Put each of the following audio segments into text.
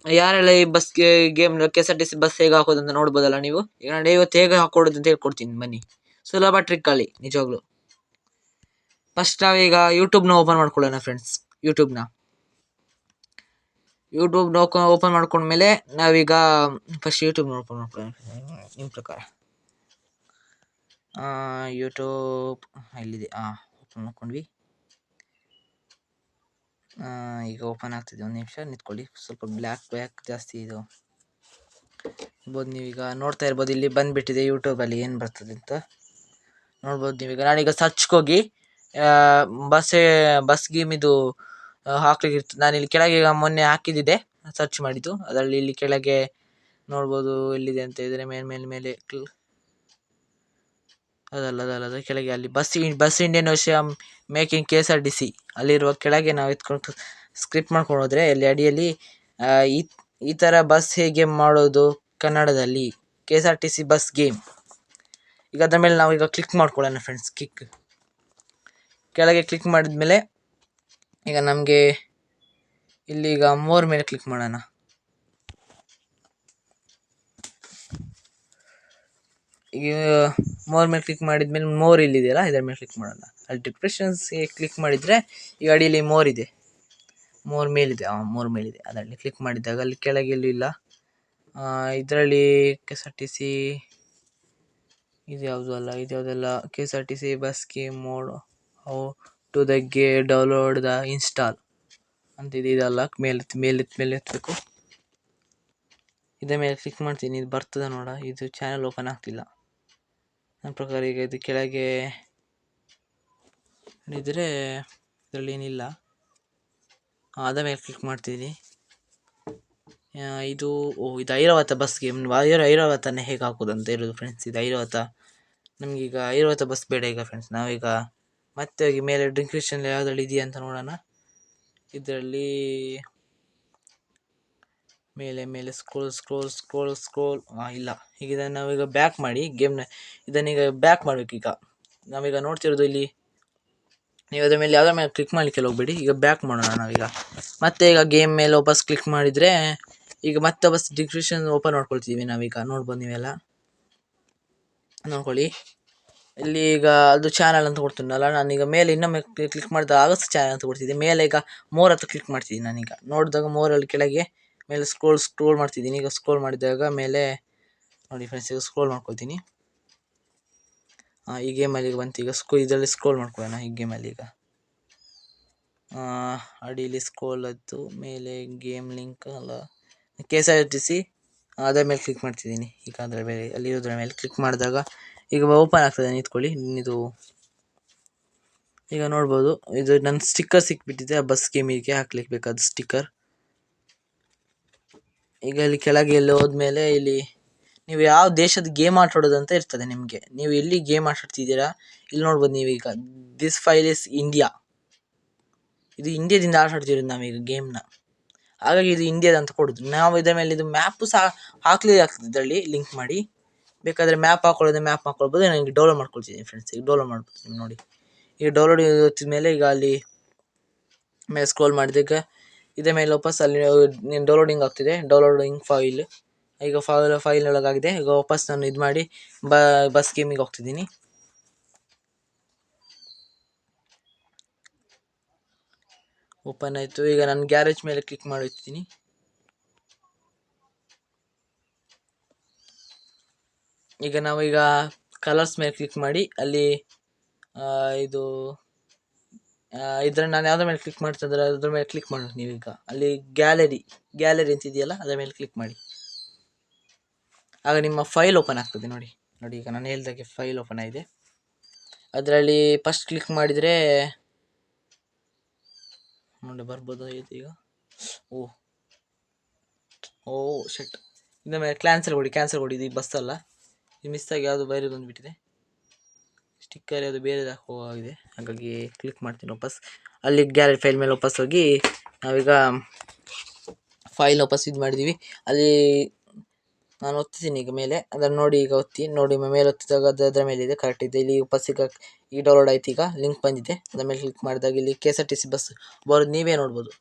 ಯಾರೆಲ್ಲ ಈ ಬಸ್ಗೆ ಗೇಮ್ KSRTC ಬಸ್ ಹೇಗೆ ಹಾಕೋದು ಅಂತ ನೋಡ್ಬೋದಲ್ಲ ನೀವು. ಈಗ ನಾನು ಇವತ್ತು ಹೇಗೆ ಹಾಕೊಡೋದು ಅಂತ ಹೇಳ್ಕೊಡ್ತೀನಿ ಬನ್ನಿ. ಸುಲಭ ಟ್ರಿಕ್ ಅಲ್ಲಿ ನಿಜವಾಗ್ಲು. ಫಸ್ಟ್ ನಾವೀಗ ಯೂಟ್ಯೂಬ್ನ ಓಪನ್ ಮಾಡ್ಕೊಳ್ಳೋಣ ಫ್ರೆಂಡ್ಸ್. ಯೂಟ್ಯೂಬ್ನ ಓಪನ್ ಮಾಡ್ಕೊಂಡ್ಮೇಲೆ ನಾವೀಗ ಫಸ್ಟ್ ಯೂಟ್ಯೂಬ್ನ ಓಪನ್ ಮಾಡ್ಕೊಳ್ಳೋಣ ನಿಮ್ಮ ಪ್ರಕಾರ. ಯೂಟ್ಯೂಬ್ ಇಲ್ಲಿದೆ. ಓಪನ್ ಮಾಡ್ಕೊಂಡ್ವಿ. ಈಗ ಓಪನ್ ಆಗ್ತಿದೆ. ಒಂದು ನಿಮಿಷ ನಿಂತ್ಕೊಳ್ಳಿ. ಸ್ವಲ್ಪ ಬ್ಲ್ಯಾಕ್ ಜಾಸ್ತಿ ಇದು ಇರ್ಬೋದು. ನೀವೀಗ ನೋಡ್ತಾ ಇರ್ಬೋದು, ಇಲ್ಲಿ ಬಂದುಬಿಟ್ಟಿದೆ ಯೂಟ್ಯೂಬಲ್ಲಿ ಏನು ಬರ್ತದೆ ಅಂತ ನೋಡ್ಬೋದು ನೀವೀಗ. ನಾನೀಗ ಸರ್ಚ್ಗೆ ಹೋಗಿ ಬಸ್ ಗೇಮ್ ಇದು ಹಾಕ್ಲಿಕ್ಕೆ ಇರ್ತದೆ. ನಾನಿಲ್ಲಿ ಕೆಳಗೆ ಈಗ ಮೊನ್ನೆ ಹಾಕಿದ್ದೆ ಸರ್ಚ್ ಮಾಡಿದ್ದು. ಅದರಲ್ಲಿ ಇಲ್ಲಿ ಕೆಳಗೆ ನೋಡ್ಬೋದು ಎಲ್ಲಿದೆ ಅಂತ ಇದ್ರೆ ಮೇಲೆ ಅದಲ್ಲ ಕೆಳಗೆ ಅಲ್ಲಿ bus Indian ocean making KSRTC ಅಲ್ಲಿರುವ ಕೆಳಗೆ ನಾವು ಎತ್ಕೊಂಡು ಸ್ಕ್ರಿಪ್ಟ್ ಮಾಡ್ಕೊಂಡು ಹೋದರೆ ಅಲ್ಲಿ ಅಡಿಯಲ್ಲಿ ಈ ಥರ ಬಸ್ ಹೇಗೆ ಮಾಡೋದು ಕನ್ನಡದಲ್ಲಿ KSRTC ಬಸ್ ಗೇಮ್. ಈಗ ಅದರ ಮೇಲೆ ನಾವು ಈಗ ಕ್ಲಿಕ್ ಮಾಡ್ಕೊಳ್ಳೋಣ ಫ್ರೆಂಡ್ಸ್. ಕೆಳಗೆ ಕ್ಲಿಕ್ ಮಾಡಿದ್ಮೇಲೆ ಈಗ ನಮಗೆ ಇಲ್ಲಿ ಈಗ ಮೋರ್ ಮೇಲೆ ಕ್ಲಿಕ್ ಮಾಡೋಣ. ಈಗ ಮೋರ್ ಮೇಲೆ ಕ್ಲಿಕ್ ಮಾಡಿದ್ಮೇಲೆ ಮೋರ್ ಇಲ್ಲಿದೆಯಲ್ಲ, ಇದರ ಮೇಲೆ ಕ್ಲಿಕ್ ಮಾಡೋಣ. ಅಲ್ಲಿ ಡಿಸ್ಕ್ರಿಪ್ಷನ್ಸ್ಗೆ ಕ್ಲಿಕ್ ಮಾಡಿದರೆ ಈಗ ಅಡಿಯಲ್ಲಿ ಮೋರ್ ಇದೆ, ಮೋರ್ ಮೇಲಿದೆ. ಅದರಲ್ಲಿ ಕ್ಲಿಕ್ ಮಾಡಿದಾಗ ಅಲ್ಲಿ ಕೆಳಗೆ ಎಲ್ಲೂ ಇಲ್ಲ. ಇದರಲ್ಲಿ KSRTC ಇದು ಯಾವುದಲ್ಲ KSRTC bus game mode how to the download the install ಅಂತ ಇದೆಲ್ಲ ಮೇಲೆ ಎತ್ತಬೇಕು. ಇದ್ರ ಮೇಲೆ ಕ್ಲಿಕ್ ಮಾಡ್ತೀನಿ. ಇದು ಬರ್ತದೆ ನೋಡ. ಇದು ಚಾನಲ್ ಓಪನ್ ಆಗ್ತಿಲ್ಲ ನನ್ನ ಪ್ರಕಾರ. ಈಗ ಇದು ಕೆಳಗೆ ಇದ್ರೆ ಇದರಲ್ಲಿ ಏನಿಲ್ಲ. ಅದ ಮೇಲೆ ಕ್ಲಿಕ್ ಮಾಡ್ತೀನಿ. ಇದು ಐರಾವತ ಬಸ್ ಗೇಮ್. ಐರಾವತನೇ ಹೇಗೆ ಹಾಕೋದು ಅಂತ ಇರೋದು ಫ್ರೆಂಡ್ಸ್. ಇದು ಐರಾವತ. ನಮಗೀಗ ಐರಾವತ ಬಸ್ ಬೇಡ ಈಗ ಫ್ರೆಂಡ್ಸ್. ನಾವೀಗ ಮತ್ತೆ ಹೋಗಿ ಮೇಲೆ ಡಿಸ್ಕ್ರಿಪ್ಷನ್ ಯಾವುದ್ರಲ್ಲಿ ಇದೆಯಾ ಅಂತ ನೋಡೋಣ. ಇದರಲ್ಲಿ ಮೇಲೆ ಸ್ಕ್ರೋಲ್ ಇಲ್ಲ. ಈಗ ಇದನ್ನು ನಾವೀಗ ಬ್ಯಾಕ್ ಮಾಡಿ ಗೇಮ್ನ ಇದನ್ನೀಗ ಬ್ಯಾಕ್ ಮಾಡಬೇಕು. ಈಗ ನಾವೀಗ ನೋಡ್ತಿರೋದು ಇಲ್ಲಿ, ನೀವು ಅದರ ಮೇಲೆ ಯಾವುದ್ರ ಮೇಲೆ ಕ್ಲಿಕ್ ಮಾಡಲಿಕ್ಕೆ ಹೋಗ್ಬೇಡಿ. ಈಗ ಬ್ಯಾಕ್ ಮಾಡೋಣ ನಾವೀಗ. ಮತ್ತೆ ಈಗ ಗೇಮ್ ಮೇಲೆ ವಾಪಸ್ ಕ್ಲಿಕ್ ಮಾಡಿದರೆ ಈಗ ಮತ್ತೆ ವಾಪಸ್ ಡಿಸ್ಕ್ರಿಪ್ಷನ್ ಓಪನ್ ಮಾಡ್ಕೊಳ್ತೀವಿ ನಾವೀಗ. ನೋಡ್ಬೋದು ನೀವೆಲ್ಲ ನೋಡ್ಕೊಳ್ಳಿ. ಇಲ್ಲಿ ಈಗ ಅದು ಚಾನಲ್ ಅಂತ ಕೊಡ್ತೀನಲ್ಲ, ನಾನೀಗ ಮೇಲೆ ಇನ್ನೊಮ್ಮೆ ಕ್ಲಿಕ್ ಮಾಡಿದಾಗ ಆಗಸ್ಟ್ ಚಾನಲ್ ಅಂತ ಕೊಡ್ತಿದ್ದೆ. ಮೇಲೆ ಈಗ ಮೋರ್ ಹತ್ರ ಕ್ಲಿಕ್ ಮಾಡ್ತಿದ್ದೀನಿ ನಾನೀಗ. ನೋಡಿದಾಗ ಮೋರಲ್ಲಿ ಕೆಳಗೆ ಮೇಲೆ ಸ್ಕ್ರೋಲ್ ಮಾಡ್ತಿದ್ದೀನಿ. ಈಗ ಸ್ಕ್ರೋಲ್ ಮಾಡಿದಾಗ ಮೇಲೆ ನೋಡಿ ಫ್ರೆಂಡ್ಸ್, ಈಗ ಸ್ಕ್ರೋಲ್ ಮಾಡ್ಕೊಳ್ತೀನಿ. ಈ ಗೇಮಲ್ಲಿ ಈಗ ಬಂತು. ಈಗ ಇದರಲ್ಲಿ ಸ್ಕ್ರೋಲ್ ಮಾಡ್ಕೊಳ್ಳೋಣ ಈ ಗೇಮಲ್ಲಿ. ಈಗ ಅಡಿಯಲ್ಲಿ ಸ್ಕ್ರೋಲ್ ಆಯಿತು. ಮೇಲೆ ಗೇಮ್ ಲಿಂಕ್ ಅಲ್ಲ KSRTC ಅದರ ಮೇಲೆ ಕ್ಲಿಕ್ ಮಾಡ್ತಿದ್ದೀನಿ. ಈಗ ಅದರ ಮೇಲೆ ಅಲ್ಲಿರೋದ್ರ ಮೇಲೆ ಕ್ಲಿಕ್ ಮಾಡಿದಾಗ ಈಗ ಓಪನ್ ಆಗ್ತದೆ. ನಿಂತ್ಕೊಳ್ಳಿ. ಇದು ಈಗ ನೋಡ್ಬೋದು, ಇದು ನನ್ನ ಸ್ಟಿಕ್ಕರ್ ಸಿಕ್ಬಿಟ್ಟಿದೆ. ಆ ಬಸ್ ಗೇಮಿಗೆ ಹಾಕ್ಲಿಕ್ಕೆ ಬೇಕಾದ ಸ್ಟಿಕ್ಕರ್. ಈಗ ಇಲ್ಲಿ ಕೆಳಗೆ ಎಲ್ಲ ಹೋದ್ಮೇಲೆ ಇಲ್ಲಿ ನೀವು ಯಾವ ದೇಶದ ಗೇಮ್ ಆಟಾಡೋದು ಅಂತ ಇರ್ತದೆ ನಿಮಗೆ. ನೀವು ಎಲ್ಲಿ ಗೇಮ್ ಆಟಾಡ್ತಿದ್ದೀರಾ ಇಲ್ಲಿ ನೋಡ್ಬೋದು ನೀವೀಗ. This file is India. ಇದು ಇಂಡಿಯಾದಿಂದ ಆಟಾಡ್ತಿರೋದು ನಾವೀಗ ಗೇಮ್ನ. ಹಾಗಾಗಿ ಇದು ಇಂಡಿಯಾದ ಅಂತ ಕೊಡೋದು. ನಾವು ಇದರ ಮೇಲೆ ಇದು ಮ್ಯಾಪು ಸಹ ಹಾಕ್ಲಿಕ್ಕೆ ಆಗ್ತದೆ ಇದರಲ್ಲಿ ಲಿಂಕ್ ಮಾಡಿ. ಬೇಕಾದರೆ ಮ್ಯಾಪ್ ಹಾಕ್ಕೊಳ್ಬೋದು. ನನಗೆ ಡೌನ್ಲೋಡ್ ಮಾಡ್ಕೊಳ್ತಿದ್ದೀನಿ ಫ್ರೆಂಡ್ಸ್. ಈಗ ಡೌನ್ಲೋಡ್ ಮಾಡ್ಕೊಳ್ತೀನಿ ನೋಡಿ. ಈಗ ಡೌನ್ಲೋಡ್ ಹೊತ್ತಿದ ಮೇಲೆ ಈಗ ಅಲ್ಲಿ ಮೇಲೆ ಸ್ಕ್ರೋಲ್ ಮಾಡಿದಾಗ ಇದೇ ಮೇಲೆ ವಾಪಸ್ ಅಲ್ಲಿ ಡೌನ್ಲೋಡಿಂಗ್ ಆಗ್ತಿದೆ. ಡೌನ್ಲೋಡಿಂಗ್ ಫೈಲ್ ಈಗ ಫೈಲ್ ಒಳಗಾಗಿದೆ. ಈಗ ವಾಪಸ್ ನಾನು ಇದು ಮಾಡಿ ಬಸ್ ಗೇಮಿಗೆ ಹೋಗ್ತಿದ್ದೀನಿ. ಓಪನ್ ಆಯಿತು. ಈಗ ನಾನು ಗ್ಯಾರೇಜ್ ಮೇಲೆ ಕ್ಲಿಕ್ ಮಾಡಿರ್ತೀನಿ. ಈಗ ನಾವೀಗ ಕಲರ್ಸ್ ಮೇಲೆ ಕ್ಲಿಕ್ ಮಾಡಿ ಅಲ್ಲಿ ನಾನು ಯಾವುದ್ರ ಮೇಲೆ ಕ್ಲಿಕ್ ಮಾಡ್ತಿದ್ರೆ ಅದ್ರ ಮೇಲೆ ಕ್ಲಿಕ್ ಮಾಡಿ. ನೀವೀಗ ಅಲ್ಲಿ ಗ್ಯಾಲರಿ ಅಂತಿದೆಯಲ್ಲ ಅದರ ಮೇಲೆ ಕ್ಲಿಕ್ ಮಾಡಿ. ಆಗ ನಿಮ್ಮ ಫೈಲ್ ಓಪನ್ ಆಗ್ತದೆ. ನೋಡಿ ಈಗ ನಾನು ಹೇಳಿದಾಗೆ ಫೈಲ್ ಓಪನ್ ಆಗಿದೆ. ಅದರಲ್ಲಿ ಫಸ್ಟ್ ಕ್ಲಿಕ್ ಮಾಡಿದರೆ ನೋಡಿ ಬರ್ಬೋದು ಈಗ. ಓ ಶಟ್. ಇದ್ರ ಮೇಲೆ ಕ್ಯಾನ್ಸಲ್ ಕೊಡಿ. ಇದು ಬಸ್ ಅಲ್ಲ, ಇದು ಮಿಸ್ ಆಗಿ ಯಾವುದು ಬೇರೆ ಬಂದುಬಿಟ್ಟಿದೆ. ಸ್ಟಿಕ್ಕರ್ ಯಾವುದು ಬೇರೆ ಹಾಕುವಾಗಿದೆ. ಹಾಗಾಗಿ ಕ್ಲಿಕ್ ಮಾಡ್ತೀನಿ ವಾಪಸ್. ಅಲ್ಲಿ ಗ್ಯಾಲರಿ ಫೈಲ್ ಮೇಲೆ ವಾಪಸ್ ಹೋಗಿ ನಾವೀಗ ಫೈಲ್ ವಾಪಸ್ ಇದು ಮಾಡಿದ್ದೀವಿ. ಅಲ್ಲಿ ನಾನು ಒತ್ತಿದ್ದೀನಿ ಈಗ ಮೇಲೆ. ಅದನ್ನು ನೋಡಿ ಈಗ ನೋಡಿ ಮೇಲೆ ಒತ್ತಿದಾಗ ಅದರ ಮೇಲೆ ಇದೆ ಕರೆಕ್ಟ್ ಇದೆ. ಇಲ್ಲಿ ವಾಪಸ್ ಈಗ ಡೌನ್ಲೋಡ್ ಆಯ್ತು. ಈಗ ಲಿಂಕ್ ಬಂದಿದೆ. ಅದರ ಮೇಲೆ ಕ್ಲಿಕ್ ಮಾಡಿದಾಗ ಇಲ್ಲಿ KSRTC ಬಸ್ ಬರೋದು ನೀವೇ ನೋಡ್ಬೋದು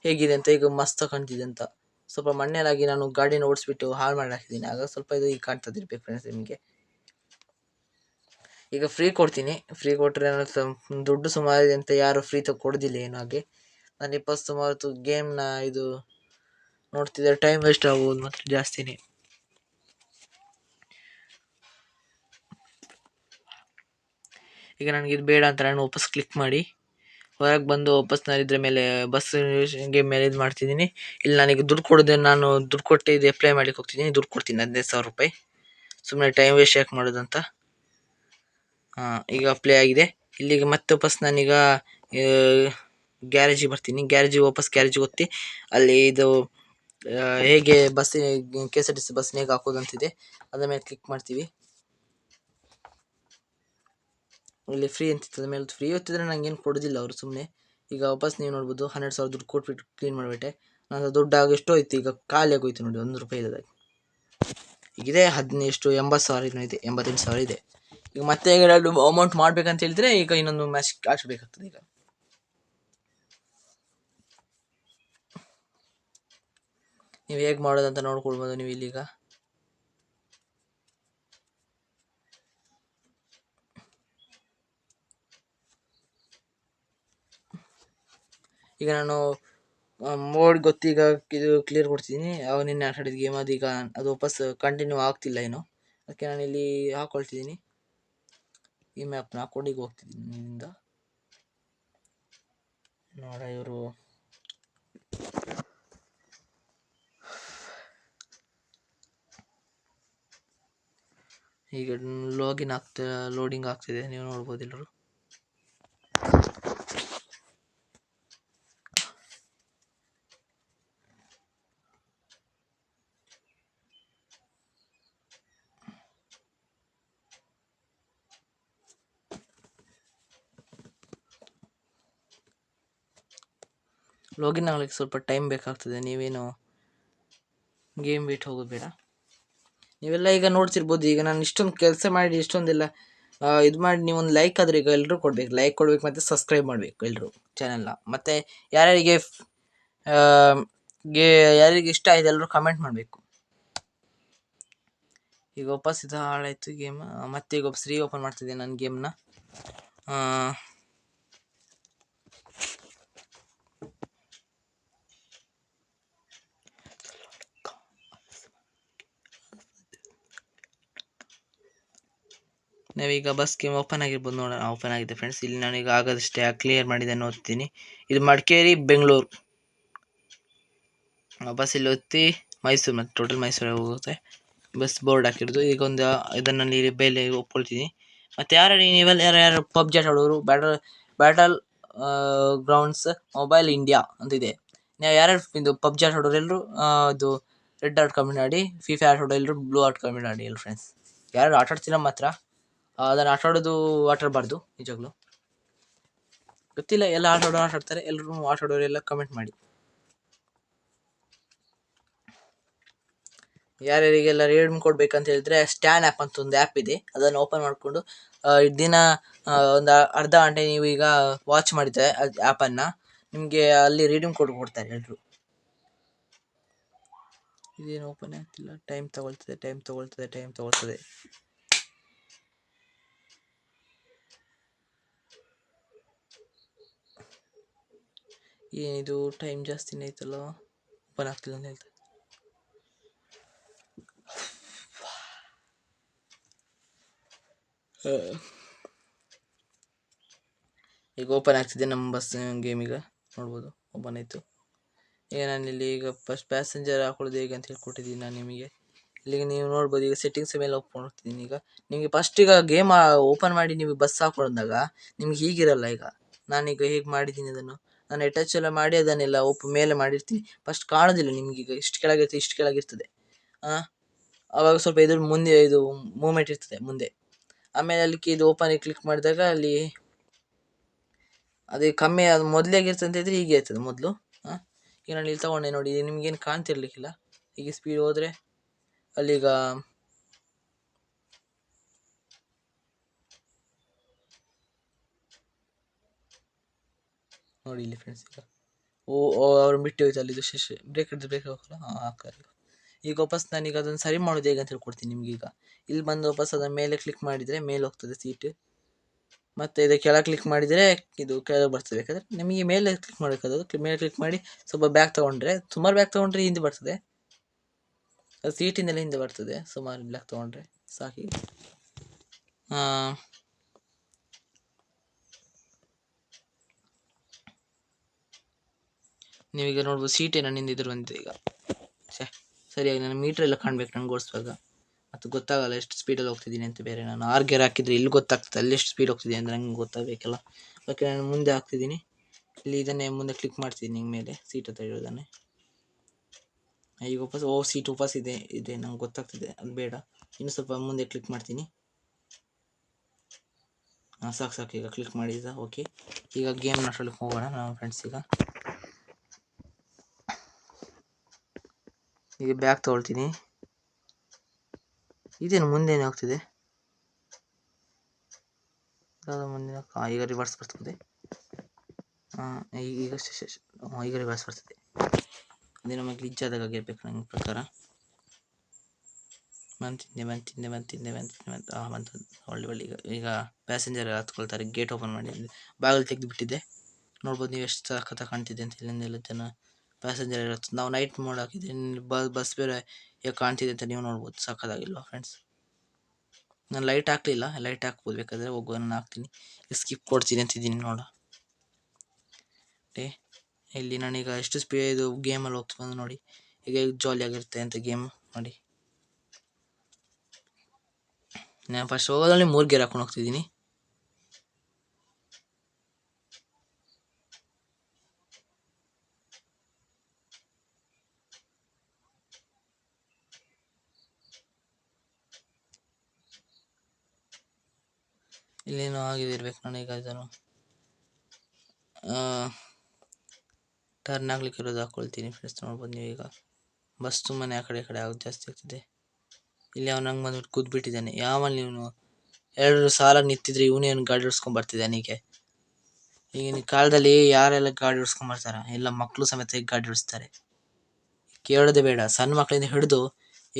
ಹೇಗಿದೆ ಅಂತ. ಈಗ ಮಸ್ತ್ ಕಾಣ್ತಿದೆ ಅಂತ. ಸ್ವಲ್ಪ ಮಣ್ಣೆಲಾಗಿ ನಾನು ಗಾಡಿನ ಓಡಿಸ್ಬಿಟ್ಟು ಹಾಳು ಮಾಡಿ ಹಾಕಿದ್ದೀನಿ. ಆಗ ಸ್ವಲ್ಪ ಇದು ಈಗ ಕಾಣ್ತದಿರ್ಬೇಕು ಫ್ರೆಂಡ್ಸ್ ನಿಮಗೆ. ಈಗ ಫ್ರೀ ಕೊಡ್ತೀನಿ. ಫ್ರೀ ಕೊಟ್ಟರೆ ದುಡ್ಡು ಸುಮಾರಿದೆ ಅಂತ ಯಾರು ಫ್ರೀ ಕೊಡೋದಿಲ್ಲ ಏನೋ ಹಾಗೆ. ನಾನು 20 ಸುಮಾರು ಗೇಮ್ನ ಇದು ನೋಡ್ತಿದ್ದರೆ ಟೈಮ್ ವೇಸ್ಟ್ ಆಗ್ಬೋದು ಮತ್ತು ಜಾಸ್ತಿನೇ. ಈಗ ನನಗೆ ಇದು ಬೇಡ ಅಂತ ನಾನು ವಾಪಸ್ ಕ್ಲಿಕ್ ಮಾಡಿ ಹೊರಗೆ ಬಂದು ವಾಪಸ್ ನಾನು ಇದ್ರ ಮೇಲೆ ಬಸ್ ಗೇಮ್ ಮೇಲೆ ಇದು ಮಾಡ್ತಿದ್ದೀನಿ. ಇಲ್ಲಿ ನನಗೆ ದುಡ್ಡು ಕೊಡೋದು, ನಾನು ದುಡ್ಡು ಕೊಟ್ಟು ಇದು ಅಪ್ಲೈ ಮಾಡ್ಲಿಕ್ಕೆ ಹೋಗ್ತಿದ್ದೀನಿ. ದುಡ್ಡು ಕೊಡ್ತೀನಿ 15,000 ರೂಪಾಯಿ. ಸುಮ್ಮನೆ ಟೈಮ್ ವೇಸ್ಟ್ ಯಾಕೆ ಮಾಡೋದಂತ. ಈಗ ಅಪ್ಲೈ ಆಗಿದೆ. ಇಲ್ಲಿಗೆ ಮತ್ತೆ ವಾಪಸ್ ನಾನೀಗ ಗ್ಯಾರೇಜಿಗೆ ಬರ್ತೀನಿ. ಗ್ಯಾರೇಜಿಗೆ ಹೋಗ್ತಿ ಅಲ್ಲಿ ಇದು ಹೇಗೆ KSRTC ಬಸ್ನ ಹೇಗೆ ಹಾಕೋದಂತಿದೆ, ಅದ್ರ ಮೇಲೆ ಕ್ಲಿಕ್ ಮಾಡ್ತೀವಿ. ಇಲ್ಲಿ ಫ್ರೀ ಅಂತಿರ್ತದೆ ಮೇಲೆ. ಫ್ರೀ ಹೊತ್ತಿದ್ರೆ ನಂಗೇನು ಕೊಡೋದಿಲ್ಲ ಅವರು ಸುಮ್ಮನೆ. ಈಗ ವಾಪಸ್ ನೀವು ನೋಡ್ಬೋದು 12,000 ದುಡ್ಡು ಕೊಟ್ಬಿಟ್ಟು ಕ್ಲೀನ್ ಮಾಡಿಬಿಟ್ಟೆ. ನಾನು ದುಡ್ಡು ಆಗ ಎಷ್ಟು ಹೋಯ್ತು, ಈಗ ಖಾಲಿ ಆಗೋಯ್ತು ನೋಡಿ, 1 ರೂಪಾಯಿ ಇಲ್ಲದಾಗಿ. ಈಗಿದೆ 80,000 ಇದೆ, 88,000 ಇದೆ. ಈಗ ಮತ್ತೆ ಈಗ ಅಮೌಂಟ್ ಮಾಡ್ಬೇಕಂತ ಹೇಳಿದ್ರೆ ಈಗ ಇನ್ನೊಂದು ಮ್ಯಾಚ್ ಆಡ್ಬೇಕಾಗ್ತದೆ. ಈಗ ನೀವು ಹೇಗೆ ಮಾಡೋದಂತ ನೋಡ್ಕೊಳ್ಬೋದು ನೀವು ಇಲ್ಲಿಗ. ಈಗ ನಾನು ಮೋಡ್ ಗೊತ್ತೀಗ ಇದು ಕ್ಲಿಯರ್ ಕೊಡ್ತಿದ್ದೀನಿ. ಅವಾಗ ನಿನ್ನೆ ಆಟ ಆಡಿದ ಗೇಮ್ ಅದೀಗ ಅದು ವಾಪಸ್ ಕಂಟಿನ್ಯೂ ಆಗ್ತಿಲ್ಲ ಏನು, ಅದಕ್ಕೆ ನಾನು ಇಲ್ಲಿ ಹಾಕೊಳ್ತಿದ್ದೀನಿ. ಈ ಮ್ಯಾಪ್ನ ಹಾಕೊಂಡು ಈಗ ಹೋಗ್ತಿದ್ದೀನಿ. ನಿನ್ನಿಂದ ನೋಡ ಇವರು ಈಗ ಲೋಡಿಂಗ್ ಆಗ್ತಿದೆ, ನೀವು ನೋಡ್ಬೋದು ಎಲ್ಲರೂ. ಲಾಗಿನ್ ಆಗ್ಲಿಕ್ಕೆ ಸ್ವಲ್ಪ ಟೈಮ್ ಬೇಕಾಗ್ತದೆ. ನೀವೇನು ಗೇಮ್ ಬಿಟ್ಟು ಹೋಗೋದು ಬೇಡ. ನೀವೆಲ್ಲ ಈಗ ನೋಡ್ತಿರ್ಬೋದು. ಈಗ ನಾನು ಇಷ್ಟೊಂದು ಕೆಲಸ ಮಾಡಿ ಇಷ್ಟೊಂದೆಲ್ಲ ಇದು ಮಾಡಿ ನೀವೊಂದು ಲೈಕ್ ಆದ್ರೆ ಈಗ ಎಲ್ಲರೂ ಕೊಡ್ಬೇಕು. ಲೈಕ್ ಕೊಡ್ಬೇಕು ಮತ್ತು ಸಬ್ಸ್ಕ್ರೈಬ್ ಮಾಡಬೇಕು ಎಲ್ಲರೂ ಚಾನೆಲ್ನ. ಮತ್ತು ಯಾರ್ಯಾರಿಗೆ ಯಾರಿಗೆ ಇಷ್ಟ ಆಯ್ತು ಎಲ್ಲರೂ ಕಮೆಂಟ್ ಮಾಡಬೇಕು. ಈಗ ವಾಪಸ್ ಇದು ಹಾಳಾಯಿತು ಗೇಮ್. ಮತ್ತೆ ಈಗ ವಾಪಸ್ ಓಪನ್ ಮಾಡ್ತಿದ್ದೆ ನನ್ನ ಗೇಮ್ನ. ನಾವೀಗ ಬಸ್ ಗೇಮ್ ಓಪನ್ ಆಗಿರ್ಬೋದು ನೋಡೋಣ. ಓಪನ್ ಆಗಿದೆ ಫ್ರೆಂಡ್ಸ್. ಇಲ್ಲಿ ನಾನೀಗ ಆಗೋದಷ್ಟೇ ಕ್ಲಿಯರ್ ಮಾಡಿದ್ದನ್ನು ಓದ್ತೀನಿ. ಇದು ಮಡಿಕೇರಿ ಬೆಂಗಳೂರು ಬಸ್. ಇಲ್ಲಿ ಒತ್ತಿ ಮೈಸೂರು, ಮತ್ತು ಟೋಟಲ್ ಮೈಸೂರಿಗೆ ಹೋಗುತ್ತೆ. ಬಸ್ ಬೋರ್ಡ್ ಹಾಕಿರೋದು. ಈಗ ಒಂದು ಇದನ್ನು ಬೆಲೆ ಒಪ್ಕೊಳ್ತೀನಿ. ಮತ್ತು ಯಾರ್ಯಾರು ಪಬ್ಜಿ ಆಟ ಆಡೋರು, ಬ್ಯಾಟಲ್ ಗ್ರೌಂಡ್ಸ್ ಮೊಬೈಲ್ ಇಂಡಿಯಾ ಅಂತಿದೆ. ನಾವು ಯಾರ್ಯಾರು ಇದು ಪಬ್ಜಿ ಆಟ ಆಡೋರು ಎಲ್ಲರೂ ಇದು ರೆಡ್ ಆರ್ಟ್ ಕಮೆಂಟ್ ಮಾಡಿ. ಫ್ರೀ ಫೈರ್ ಆಟ ಆಡೋರು ಎಲ್ಲರೂ ಬ್ಲೂ ಆರ್ಟ್ ಕಮೆಂಟ್ ಮಾಡಿ ಎಲ್ಲ ಫ್ರೆಂಡ್ಸ್. ಯಾರು ಆಟ ಆಡ್ತಿಲ್ಲ ಮಾತ್ರ ಅದನ್ನು ಆಟ ಆಡಬಾರ್ದು ನಿಜವಾಗ್ಲೂ. ಗೊತ್ತಿಲ್ಲ, ಎಲ್ಲ ಆಟ ಆಡ್ತಾರೆ. ಎಲ್ಲರೂ ಆಟ ಆಡೋರೆಲ್ಲ ಕಮೆಂಟ್ ಮಾಡಿ. ಯಾರ್ಯಾರಿಗೆಲ್ಲ ರಿಡೀಮ್ ಕೊಡ್ಬೇಕಂತ ಹೇಳಿದ್ರೆ ಸ್ಟ್ಯಾನ್ ಆ್ಯಪ್ ಅಂತ ಒಂದು ಆ್ಯಪ್ ಇದೆ. ಅದನ್ನು ಓಪನ್ ಮಾಡಿಕೊಂಡು ದಿನ ಒಂದು ಅರ್ಧ ಗಂಟೆ ನೀವು ಈಗ ವಾಚ್ ಮಾಡಿದ್ರೆ ಅದು ಆ್ಯಪನ್ನು ನಿಮಗೆ ಅಲ್ಲಿ ರಿಡೀಮ್ ಕೋಡ್ ಕೊಡ್ತಾರೆ ಎಲ್ಲರೂ. ಇದೇನು ಓಪನ್ ಆಗ್ತಿಲ್ಲ, ಟೈಮ್ ತಗೊಳ್ತದೆ. ಏನಿದು ಟೈಮ್ ಜಾಸ್ತಿನೇ ಆಯ್ತಲ್ಲ, ಓಪನ್ ಆಗ್ತಿಲ್ಲ ಅಂತ ಹೇಳ್ತಾರೆ. ಈಗ ಓಪನ್ ಆಗ್ತಿದೆ ನಮ್ಮ ಬಸ್ ಗೇಮ್. ಈಗ ನೋಡ್ಬೋದು ಓಪನ್ ಆಯಿತು. ಈಗ ನಾನಿಲ್ಲಿ ಈಗ ಫಸ್ಟ್ ಪ್ಯಾಸೆಂಜರ್ ಹಾಕೊಳ್ಳೋದು ಹೇಗೆ ಅಂತ ಹೇಳ್ಕೊಟ್ಟಿದ್ದೀನಿ ನಾನು ನಿಮಗೆ. ಇಲ್ಲಿಗೆ ನೀವು ನೋಡ್ಬೋದು. ಈಗ ಸೆಟ್ಟಿಂಗ್ಸ್ ಮೇಲೆ ಓಪನ್ ಮಾಡ್ತಿದ್ದೀನಿ. ಈಗ ನಿಮಗೆ ಫಸ್ಟ್ ಈಗ ಗೇಮ್ ಓಪನ್ ಮಾಡಿ ನೀವು ಬಸ್ ಹಾಕೊಂಡಾಗ ನಿಮ್ಗೆ ಹೀಗಿರಲ್ಲ. ಈಗ ನಾನೀಗ ಹೇಗೆ ಮಾಡಿದ್ದೀನಿ ಅದನ್ನು ನಾನು ಟಚ್ ಎಲ್ಲ ಮಾಡಿ ಅದನ್ನೆಲ್ಲ ಮೇಲೆ ಮಾಡಿರ್ತೀನಿ. ಫಸ್ಟ್ ಕಾಣೋದಿಲ್ಲ ನಿಮ್ಗೆ. ಈಗ ಇಷ್ಟು ಕೆಳಗಿರ್ತದೆ. ಆವಾಗ ಸ್ವಲ್ಪ ಇದು ಮುಂದೆ ಇದು ಮೂಮೆಂಟ್ ಇರ್ತದೆ ಮುಂದೆ. ಆಮೇಲೆ ಅಲ್ಲಿ ಇದು ಓಪನ್ ಕ್ಲಿಕ್ ಮಾಡಿದಾಗ ಅಲ್ಲಿ ಅದೇ ಕಮ್ಮಿ ಅದು ಮೊದಲೇಗಿರ್ತದೆ ಅಂತ ಹೇಳಿದ್ರೆ ಹೀಗೆ ಇರ್ತದೆ ಮೊದಲು. ಈಗ ನಾನು ಇಲ್ಲಿ ತೊಗೊಂಡೆ ನೋಡಿ, ನಿಮ್ಗೇನು ಕಾಣ್ತಿರ್ಲಿಕ್ಕಿಲ್ಲ. ಈಗ ಸ್ಪೀಡ್ ಹೋದರೆ ಅಲ್ಲೀಗ ನೋಡಿ ಇಲ್ಲಿ ಫ್ರೆಂಡ್ಸ್. ಈಗ ಓ ಅವ್ರು ಬಿಟ್ಟು ಹೋಯ್ತು ಅಲ್ಲಿದ್ದು ಶೇಷ ಬ್ರೇಕ್ ಹಿಡಿದು ಬ್ರೇಕ್ ಹಾಕಲ್ಲ ಹಾಂ ಹಾಕಲ್ಲ. ಈಗ ವಾಪಸ್ ನಾನೀಗ ಅದನ್ನು ಸರಿ ಮಾಡೋದು ಹೇಗೆ ಅಂತ ಹೇಳ್ಕೊಡ್ತೀನಿ ನಿಮ್ಗೆ. ಈಗ ಇಲ್ಲಿ ಬಂದು ವಾಪಸ್ ಅದರ ಮೇಲೆ ಕ್ಲಿಕ್ ಮಾಡಿದರೆ ಮೇಲೆ ಹೋಗ್ತದೆ ಸೀಟ್. ಮತ್ತು ಇದು ಕೆಳಗೆ ಕ್ಲಿಕ್ ಮಾಡಿದರೆ ಇದು ಕೆಳಗೆ ಬರ್ತದೆ. ಬೇಕಾದರೆ ನಿಮಗೆ ಮೇಲೆ ಕ್ಲಿಕ್ ಮಾಡಬೇಕಾದದು ಮೇಲೆ ಕ್ಲಿಕ್ ಮಾಡಿ ಸ್ವಲ್ಪ ಬ್ಯಾಗ್ ತೊಗೊಂಡ್ರೆ, ಸುಮಾರು ಬ್ಯಾಗ್ ತೊಗೊಂಡ್ರೆ ಹಿಂದೆ ಬರ್ತದೆ. ಅದು ಸೀಟಿಂದಲೇ ಹಿಂದೆ ಬರ್ತದೆ ಸುಮಾರು ಬ್ಯಾಗ್ ತೊಗೊಂಡ್ರೆ ಸಾಕಿ. ನೀವೀಗ ನೋಡ್ಬೋದು ಸೀಟೇನೋ ನಿಂದಿದ್ರು ಬಂದಿದೆ ಈಗ. ಸರಿಯಾಗಿ ನನ್ನ ಮೀಟ್ರ್ ಎಲ್ಲ ಕಾಣ್ಬೇಕು ನಂಗೆ ಓಡಿಸುವಾಗ, ಮತ್ತು ಗೊತ್ತಾಗಲ್ಲ ಎಷ್ಟು ಸ್ಪೀಡಲ್ಲಿ ಹೋಗ್ತಿದ್ದೀನಿ ಅಂತ. ಬೇರೆ ನಾನು 6 ಗೇರ್ ಹಾಕಿದರೆ ಇಲ್ಲಿ ಗೊತ್ತಾಗ್ತದೆ ಅಲ್ಲಿ ಎಷ್ಟು ಸ್ಪೀಡ್ ಹೋಗ್ತಿದ್ದೀನಿ ಅಂದರೆ ನಂಗೆ ಗೊತ್ತಾಗಬೇಕಲ್ಲ. ಅದಕ್ಕೆ ನಾನು ಮುಂದೆ ಹಾಕ್ತಿದ್ದೀನಿ. ಇಲ್ಲಿ ಇದನ್ನೇ ಮುಂದೆ ಕ್ಲಿಕ್ ಮಾಡ್ತಿದ್ದೀನಿ ಮೇಲೆ ಸೀಟ್ ಹತ್ರ ಇರೋದನ್ನೇ. ಈಗ ವಾಪಸ್ ಸೀಟ್ ವಾಪಸ್ ಇದೆ ನಂಗೆ ಗೊತ್ತಾಗ್ತಿದೆ, ಅದು ಬೇಡ. ಇನ್ನು ಸ್ವಲ್ಪ ಮುಂದೆ ಕ್ಲಿಕ್ ಮಾಡ್ತೀನಿ. ಸಾಕು ಈಗ ಕ್ಲಿಕ್ ಮಾಡಿದ. ಓಕೆ, ಈಗ ಗೇಮ್ ಆಡಲಿಕ್ಕೆ ಹೋಗೋಣ ನಾವು ಫ್ರೆಂಡ್ಸ್. ಈಗ ಬ್ಯಾಗ್ ತೊಗೊಳ್ತೀನಿ. ಇದೇನು ಮುಂದೆನೇ ಹೋಗ್ತಿದೆ ಮುಂದಿನ. ಈಗ ರಿವರ್ಸ್ ಬರ್ತದೆ. ಈಗ ರಿವರ್ಸ್ ಬರ್ತದೆ. ಅದೇ ನಮಗೆ ಗ್ಲಿಚ್ ಆದಾಗ ಆಗಿರ್ಬೇಕು ನನ್ನ ಪ್ರಕಾರ. ಬಂತಿದ್ದೆ ಒಳ್ಳೆ. ಈಗ ಪ್ಯಾಸೆಂಜರ್ ಹತ್ಕೊಳ್ತಾರೆ. ಗೇಟ್ ಓಪನ್ ಮಾಡಿ ಬಾಗಿಲು ತೆಗೆದು ಬಿಟ್ಟಿದ್ದೆ. ನೋಡ್ಬೋದು ನೀವು ಎಷ್ಟು ಸಖತ್ತ ಕಾಣ್ತಿದೆ ಅಂತ. ಇಲ್ಲಿಂದೆಲ್ಲ ಜನ ಪ್ಯಾಸೆಂಜರ್ ಇರುತ್ತೆ. ನಾವು ನೈಟ್ ಮೋಡ್ ಹಾಕಿದ್ದೀನಿ, ಬಸ್ ಬೇರೆ ಹೇಗೆ ಕಾಣ್ತಿದೆ ಅಂತ ನೀವು ನೋಡ್ಬೋದು. ಸಖತ್ತಾಗಿಲ್ವಾ ಫ್ರೆಂಡ್ಸ್? ನಾನು ಲೈಟ್ ಹಾಕಲಿಲ್ಲ, ಲೈಟ್ ಹಾಕ್ಬೋದು ಬೇಕಾದರೆ. ಹೋಗುವ ನಾನು ಹಾಕ್ತೀನಿ. ಸ್ಕಿಪ್ ಕೊಡ್ತೀನಿ ಅಂತಿದ್ದೀನಿ ನೋಡ. ಇಲ್ಲಿ ನಾನೀಗ ಎಷ್ಟು ಇದು ಗೇಮಲ್ಲಿ ಹೋಗ್ತೀನಿ ನೋಡಿ. ಈಗ ಜಾಲಿಯಾಗಿರುತ್ತೆ ಅಂತ ಗೇಮ್ ನೋಡಿ. ನಾನು ಫಸ್ಟ್ ಹೋಗೋದ್ರಲ್ಲಿ 3 ಗೇರ್ ಹಾಕೊಂಡು ಹೋಗ್ತಿದ್ದೀನಿ. ಇಲ್ಲೇನೋ ಆಗಿದೆ ಇರ್ಬೇಕು. ನಾನೀಗ ಇದನ್ನು ಟರ್ನ್ ಆಗ್ಲಿಕ್ಕೆ ಇರೋದು ಹಾಕ್ಕೊಳ್ತೀನಿ ಫ್ರೆಂಡ್ಸ್. ನೋಡ್ಬೋದು ನೀವು. ಈಗ ಬಸ್ ಸುಮ್ಮನೆ ಆ ಕಡೆ ಈ ಕಡೆ ಆಗೋದು ಜಾಸ್ತಿ ಆಗ್ತಿದೆ. ಇಲ್ಲಿ ಅವ್ನು ನಂಗೆ ಬಂದ್ಬಿಟ್ಟು ಕೂತ್ಬಿಟ್ಟಿದ್ದಾನೆ. ಯಾವಲ್ಲಿ ಇವನು 2 ಸಾಲ ನಿಂತಿದ್ರೆ ಇವನೇನು ಗಾಡಿ ಓಡಿಸ್ಕೊಂಡ್ ಬರ್ತಿದ್ದಾನೆ. ಈಗಿನ ಕಾಲದಲ್ಲಿ ಯಾರೆಲ್ಲ ಗಾಡಿ ಓಡಿಸ್ಕೊಂಡ್ ಬರ್ತಾರ? ಎಲ್ಲ ಮಕ್ಕಳು ಸಮೇತ ಗಾಡಿ ಓಡಿಸ್ತಾರೆ. ಕೇಳೋದೇ ಬೇಡ, ಸಣ್ಣ ಮಕ್ಕಳಿಂದ ಹಿಡಿದು.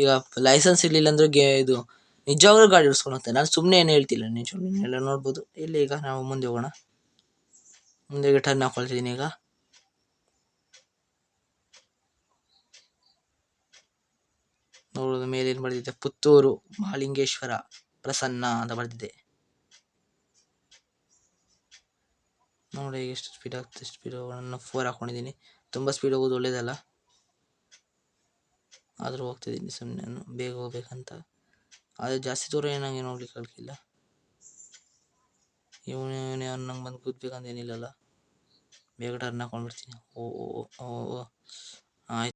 ಈಗ ಲೈಸೆನ್ಸ್ ಇರಲಿಲ್ಲ ಅಂದ್ರೆ ಇದು ನಿಜವಾಗ್ಲೂ ಗಾಡಿ ಓಡಿಸ್ಕೊಂಡು ಹೋಗ್ತಾರೆ. ನಾನು ಸುಮ್ಮನೆ ಏನು ಹೇಳ್ತಿಲ್ಲ, ನಿಜವಾಗ್ಲೂ ನೋಡ್ಬೋದು. ಇಲ್ಲಿ ಈಗ ನಾವು ಮುಂದೆ ಹೋಗೋಣ. ಮುಂದೆ ಟರ್ನ್ ಹಾಕೊಳ್ತಿದ್ದೀನಿ. ಈಗ ನೋಡೋದು ಮೇಲೆ ಏನು ಬರ್ದಿದೆ? ಪುತ್ತೂರು ಮಹಾಲಿಂಗೇಶ್ವರ ಪ್ರಸನ್ನ ಅಂತ ಬರ್ದಿದೆ. ನೋಡಿ ಎಷ್ಟು ಸ್ಪೀಡ್ ಆಗ್ತದೆ. ಸ್ಪೀಡ್ ಹೋಗೋಣ. 4 ಹಾಕೊಂಡಿದ್ದೀನಿ. ತುಂಬ ಸ್ಪೀಡ್ ಹೋಗೋದು ಒಳ್ಳೇದಲ್ಲ, ಆದರೂ ಹೋಗ್ತಿದ್ದೀನಿ ಸುಮ್ಮನೆ ಬೇಗ ಹೋಗ್ಬೇಕಂತ. ಆದರೆ ಜಾಸ್ತಿ ದೂರ ಏನಾಗಿ ನೋಡ್ಲಿಕ್ಕೆ ಆಗಲಿಲ್ಲ. ಇವನು ನಂಗೆ ಬಂದು ಕೂತ್ಬೇಕಂತ ಏನಿಲ್ಲಲ್ಲ. ಬೇಗ ಟರ್ನ್ ಹಾಕೊಂಡ್ಬಿಡ್ತೀನಿ. ಆಯ್ತು.